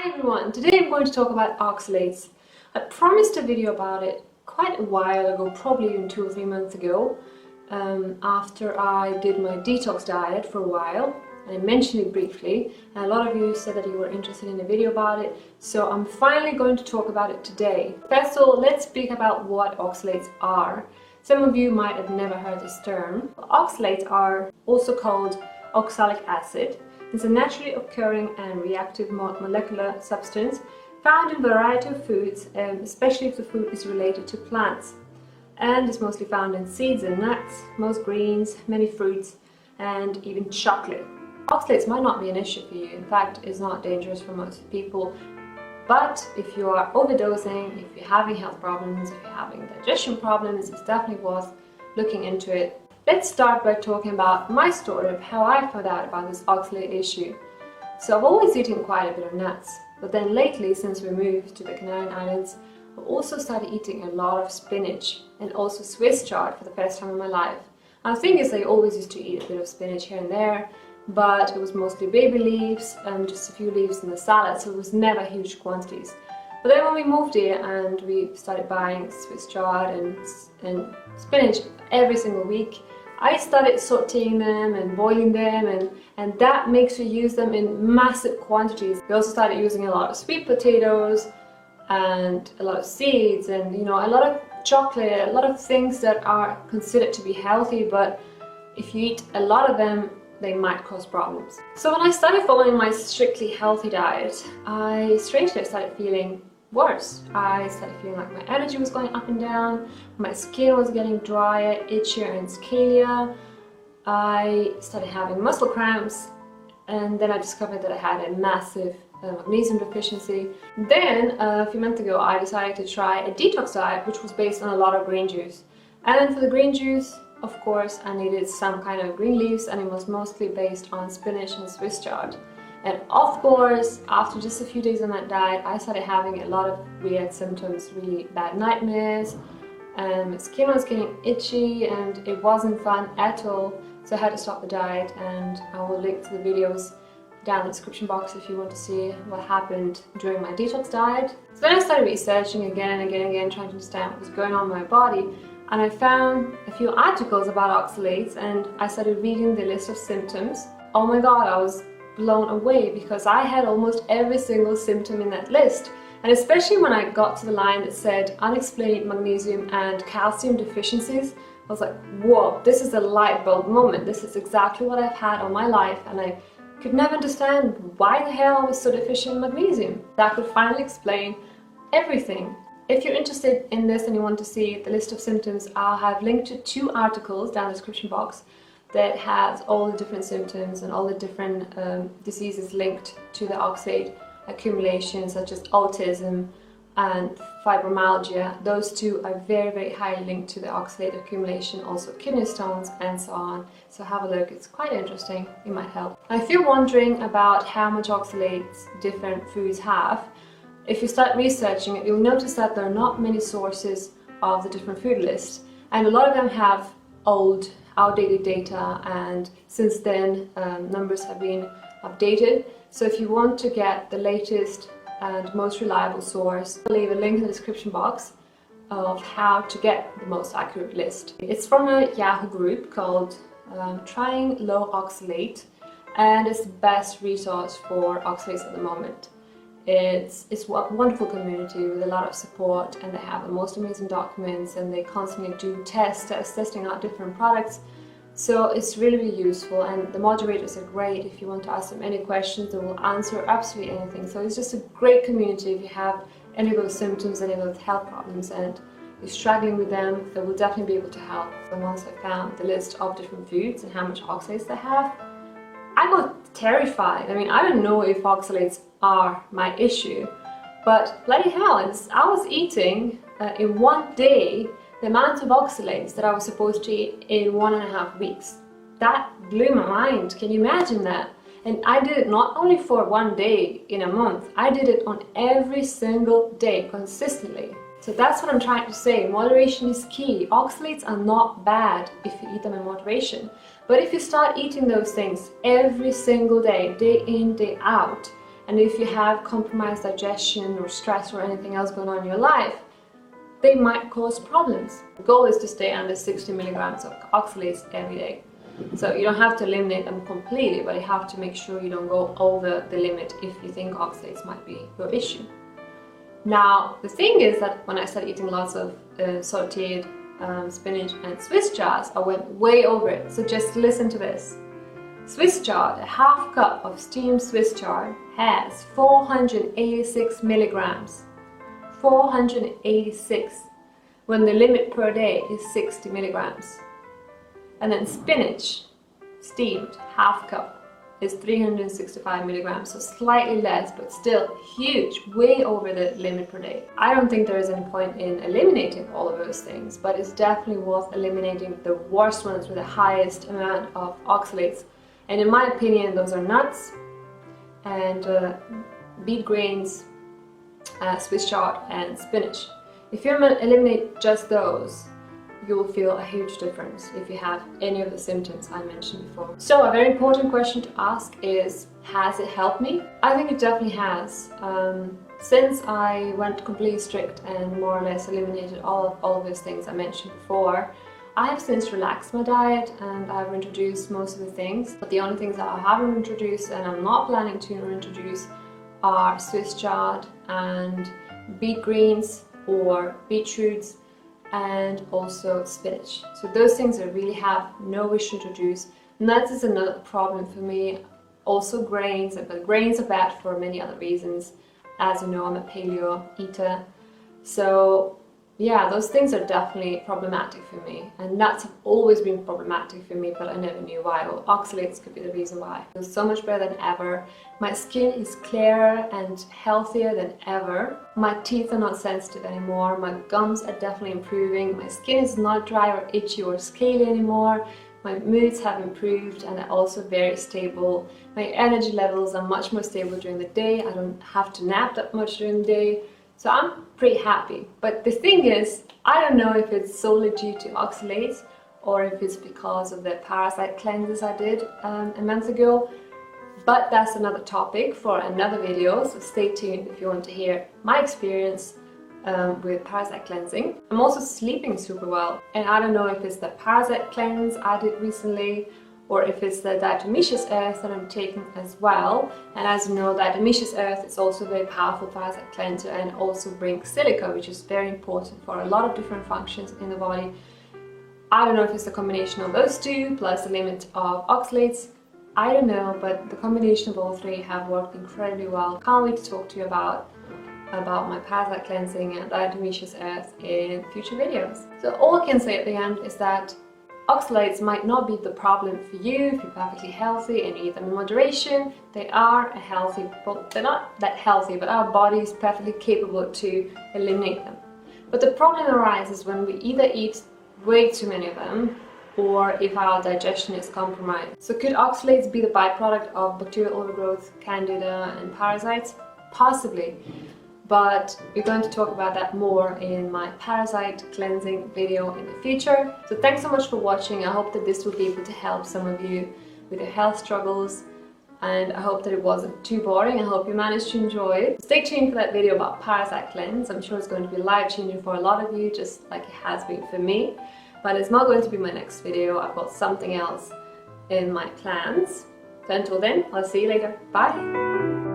Hi everyone, today I'm going to talk about oxalates. I promised a video about it quite a while ago, probably even 2 or 3 months ago, after I did my detox diet for a while, and I mentioned it briefly, and a lot of you said that you were interested in a video about it, so I'm finally going to talk about it today. First of all, let's speak about what oxalates are. Some of you might have never heard this term. Oxalates are also called oxalic acid. It's a naturally occurring and reactive molecular substance found in a variety of foods, especially if the food is related to plants. And it's mostly found in seeds and nuts, most greens, many fruits, and even chocolate. Oxalates might not be an issue for you. In fact, it's not dangerous for most people. But if you are overdosing, if you're having health problems, if you're having digestion problems, it's definitely worth looking into it. Let's start by talking about my story of how I found out about this oxalate issue. So I've always eaten quite a bit of nuts, but then lately, since we moved to the Canary Islands, I've also started eating a lot of spinach and also Swiss chard for the first time in my life. And the thing is, I always used to eat a bit of spinach here and there, but it was mostly baby leaves and just a few leaves in the salad, so it was never huge quantities. But then when we moved here and we started buying Swiss chard and spinach every single week, I started sauteing them and boiling them, and that makes you use them in massive quantities. We also started using a lot of sweet potatoes and a lot of seeds and a lot of chocolate, a lot of things that are considered to be healthy, but if you eat a lot of them, they might cause problems. So when I started following my strictly healthy diet, I strangely started feeling worse. I started feeling like my energy was going up and down, my skin was getting drier, itchier and scalier. I started having muscle cramps, and then I discovered that I had a massive magnesium deficiency. Then a few months ago I decided to try a detox diet which was based on a lot of green juice. And for the green juice, of course, I needed some kind of green leaves, and it was mostly based on spinach and Swiss chard. And of course, after just a few days on that diet, I started having a lot of weird symptoms, really bad nightmares, and my skin was getting itchy and it wasn't fun at all. So I had to stop the diet, and I will link to the videos down in the description box if you want to see what happened during my detox diet. So then I started researching again and again, trying to understand what was going on in my body, and I found a few articles about oxalates, and I started reading the list of symptoms. Oh my god, I was blown away because I had almost every single symptom in that list, and especially when I got to the line that said unexplained magnesium and calcium deficiencies, I was like, whoa, this is a light bulb moment. This is exactly what I've had all my life, and I could never understand why the hell I was so deficient in magnesium. That could finally explain everything. If you're interested in this and you want to see the list of symptoms, I'll have linked to 2 articles down in the description box that has all the different symptoms and all the different diseases linked to the oxalate accumulation, such as autism and fibromyalgia. Those 2 are very, very highly linked to the oxalate accumulation, also kidney stones and so on. So have a look, it's quite interesting, it might help. Now, if you're wondering about how much oxalates different foods have, if you start researching it, you'll notice that there are not many sources of the different food lists, and a lot of them have outdated data, and since then numbers have been updated. So if you want to get the latest and most reliable source, I'll leave a link in the description box of how to get the most accurate list. It's from a Yahoo group called Trying Low Oxalate, and it's the best resource for oxalates at the moment. It's a wonderful community with a lot of support, and they have the most amazing documents, and they constantly do testing out different products. So it's really, really useful, and the moderators are great. If you want to ask them any questions, they will answer absolutely anything. So it's just a great community. If you have any of those symptoms, any of those health problems, and you're struggling with them, they will definitely be able to help. And once I found the list of different foods and how much oxalates they have, I got terrified. I mean, I don't know if oxalates are my issue, but bloody hell, I was eating in one day the amount of oxalates that I was supposed to eat in 1.5 weeks. That blew my mind. Can you imagine that? And I did it not only for one day in a month, I did it on every single day consistently. So that's what I'm trying to say. Moderation is key. Oxalates are not bad if you eat them in moderation. But if you start eating those things every single day, day in, day out, and if you have compromised digestion or stress or anything else going on in your life, they might cause problems. The goal is to stay under 60 milligrams of oxalates every day. So you don't have to eliminate them completely, but you have to make sure you don't go over the limit if you think oxalates might be your issue. Now, the thing is that when I started eating lots of sauteed spinach and Swiss chard, I went way over it. So just listen to this. Swiss chard, a half cup of steamed Swiss chard has 486 milligrams. 486, when the limit per day is 60 milligrams. And then spinach, steamed, half cup, is 365 milligrams, so slightly less, but still huge, way over the limit per day. I don't think there is any point in eliminating all of those things, but it's definitely worth eliminating the worst ones with the highest amount of oxalates. And in my opinion, those are nuts and beet grains, Swiss chard and spinach. If you eliminate just those, you will feel a huge difference if you have any of the symptoms I mentioned before. So a very important question to ask is, has it helped me? I think it definitely has. Since I went completely strict and more or less eliminated all of those things I mentioned before, I have since relaxed my diet and I've introduced most of the things. But the only things that I haven't introduced and I'm not planning to introduce are Swiss chard and beet greens or beetroots, and also spinach. So those things I really have no wish to introduce. Nuts is another problem for me. Also grains, but grains are bad for many other reasons. As you know, I'm a paleo eater. So yeah, those things are definitely problematic for me. And nuts have always been problematic for me, but I never knew why. Well, oxalates could be the reason why. It was so much better than ever. My skin is clearer and healthier than ever. My teeth are not sensitive anymore. My gums are definitely improving. My skin is not dry or itchy or scaly anymore. My moods have improved and are also very stable. My energy levels are much more stable during the day. I don't have to nap that much during the day. So I'm pretty happy. But the thing is, I don't know if it's solely due to oxalates or if it's because of the parasite cleanses I did a month ago. But that's another topic for another video, so stay tuned if you want to hear my experience with parasite cleansing. I'm also sleeping super well, and I don't know if it's the parasite cleanse I did recently or if it's the diatomaceous earth that I'm taking as well. And as you know, diatomaceous earth is also a very powerful parasite cleanser and also brings silica, which is very important for a lot of different functions in the body. I don't know if it's a combination of those two plus the limit of oxalates. I don't know, but the combination of all three have worked incredibly well. Can't wait to talk to you about my parasite cleansing and diatomaceous earth in future videos. So all I can say at the end is that oxalates might not be the problem for you if you're perfectly healthy and you eat them in moderation. They are they're not that healthy, but our body is perfectly capable to eliminate them. But the problem arises when we either eat way too many of them or if our digestion is compromised. So could oxalates be the byproduct of bacterial overgrowth, candida and parasites? Possibly. But we're going to talk about that more in my parasite cleansing video in the future. So thanks so much for watching. I hope that this will be able to help some of you with your health struggles, and I hope that it wasn't too boring. I hope you managed to enjoy it. Stay tuned for that video about parasite cleanse. I'm sure it's going to be life-changing for a lot of you, just like it has been for me. But it's not going to be my next video. I've got something else in my plans. So until then, I'll see you later. Bye!